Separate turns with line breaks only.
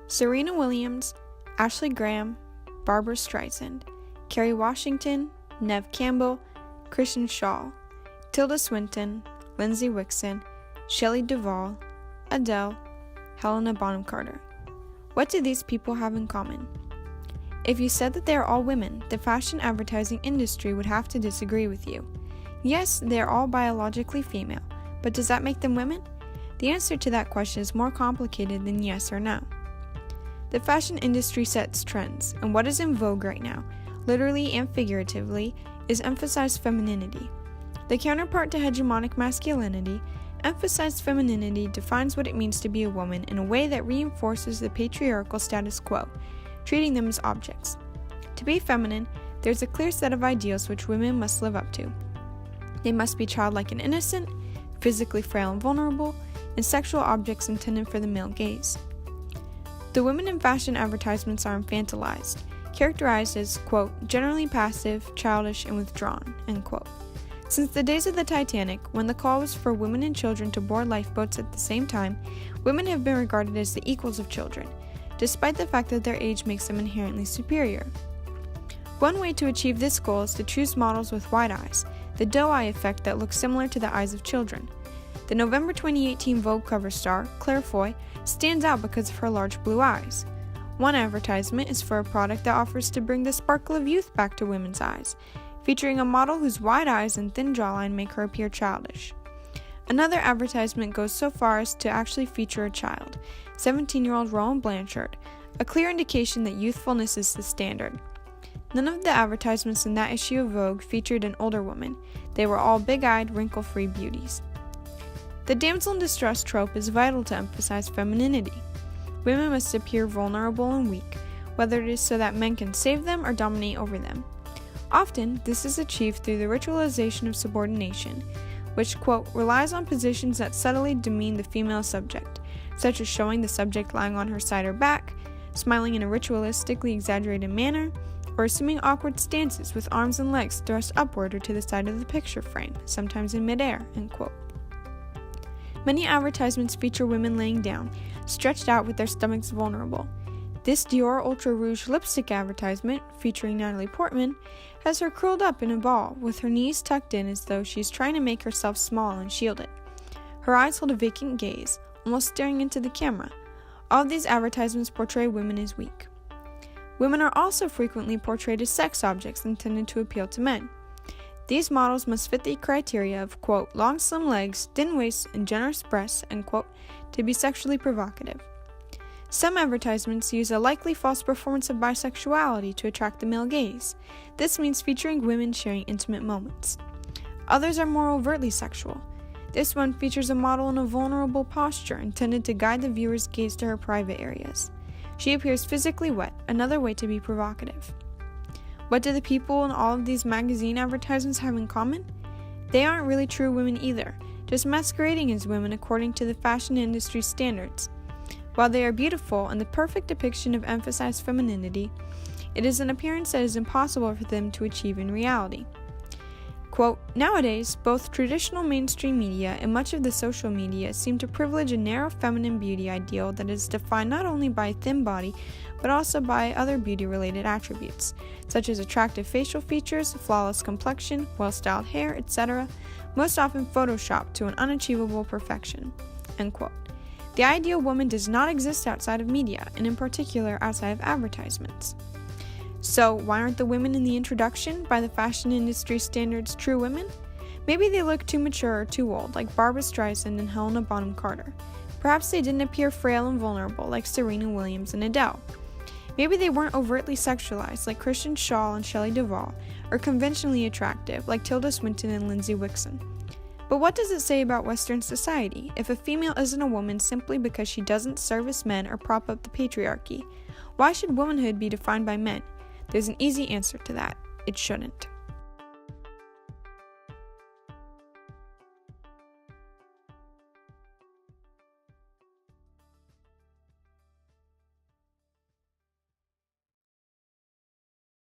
Serena Williams, Ashley Graham, Barbra Streisand, Kerry Washington, Neve Campbell, Kristen Schaal, Tilda Swinton, Lindsay Wixson, Shelley Duvall, Adele, Helena Bonham Carter. What do these people have in common? If you said that they are all women, the fashion advertising industry would have to disagree with you. Yes, they are all biologically female, but does that make them women? The answer to that question is more complicated than yes or no. The fashion industry sets trends, and what is in vogue right now, literally and figuratively, is emphasized femininity. The counterpart to hegemonic masculinity, emphasized femininity defines what it means to be a woman in a way that reinforces the patriarchal status quo, treating them as objects. To be feminine, there's a clear set of ideals which women must live up to. They must be childlike and innocent, physically frail and vulnerable, and sexual objects intended for the male gaze. The women in fashion advertisements are infantilized, characterized as, quote, generally passive, childish, and withdrawn, end quote. Since the days of the Titanic, when the call was for women and children to board lifeboats at the same time, women have been regarded as the equals of children, despite the fact that their age makes them inherently superior. One way to achieve this goal is to choose models with wide eyes, the doe eye effect that looks similar to the eyes of children. The November 2018 Vogue cover star, Claire Foy, stands out because of her large blue eyes. One advertisement is for a product that offers to bring the sparkle of youth back to women's eyes, featuring a model whose wide eyes and thin jawline make her appear childish. Another advertisement goes so far as to actually feature a child, 17-year-old Rowan Blanchard, a clear indication that youthfulness is the standard. None of the advertisements in that issue of Vogue featured an older woman. They were all big-eyed, wrinkle-free beauties. The damsel in distress trope is vital to emphasize femininity. Women must appear vulnerable and weak, whether it is so that men can save them or dominate over them. Often, this is achieved through the ritualization of subordination, which, quote, relies on positions that subtly demean the female subject, such as showing the subject lying on her side or back, smiling in a ritualistically exaggerated manner, or assuming awkward stances with arms and legs thrust upward or to the side of the picture frame, sometimes in midair, end quote. Many advertisements feature women laying down, stretched out with their stomachs vulnerable. This Dior Ultra Rouge lipstick advertisement, featuring Natalie Portman, has her curled up in a ball, with her knees tucked in as though she's trying to make herself small and shielded. Her eyes hold a vacant gaze, almost staring into the camera. All of these advertisements portray women as weak. Women are also frequently portrayed as sex objects intended to appeal to men. These models must fit the criteria of, quote, long slim legs, thin waists, and generous breasts, end quote, to be sexually provocative. Some advertisements use a likely false performance of bisexuality to attract the male gaze. This means featuring women sharing intimate moments. Others are more overtly sexual. This one features a model in a vulnerable posture intended to guide the viewer's gaze to her private areas. She appears physically wet, another way to be provocative. What do the people in all of these magazine advertisements have in common? They aren't really true women either, just masquerading as women according to the fashion industry's standards. While they are beautiful and the perfect depiction of emphasized femininity, it is an appearance that is impossible for them to achieve in reality. Quote, nowadays, both traditional mainstream media and much of the social media seem to privilege a narrow feminine beauty ideal that is defined not only by a thin body, but also by other beauty-related attributes, such as attractive facial features, flawless complexion, well-styled hair, etc., most often photoshopped to an unachievable perfection, end quote. The ideal woman does not exist outside of media, and in particular outside of advertisements. So, why aren't the women in the introduction, by the fashion industry standards, true women? Maybe they look too mature or too old, like Barbra Streisand and Helena Bonham Carter. Perhaps they didn't appear frail and vulnerable, like Serena Williams and Adele. Maybe they weren't overtly sexualized, like Kristen Schaal and Shelley Duvall, or conventionally attractive, like Tilda Swinton and Lindsay Wixson. But what does it say about Western society if a female isn't a woman simply because she doesn't service men or prop up the patriarchy? Why should womanhood be defined by men? There's an easy answer to that. It shouldn't.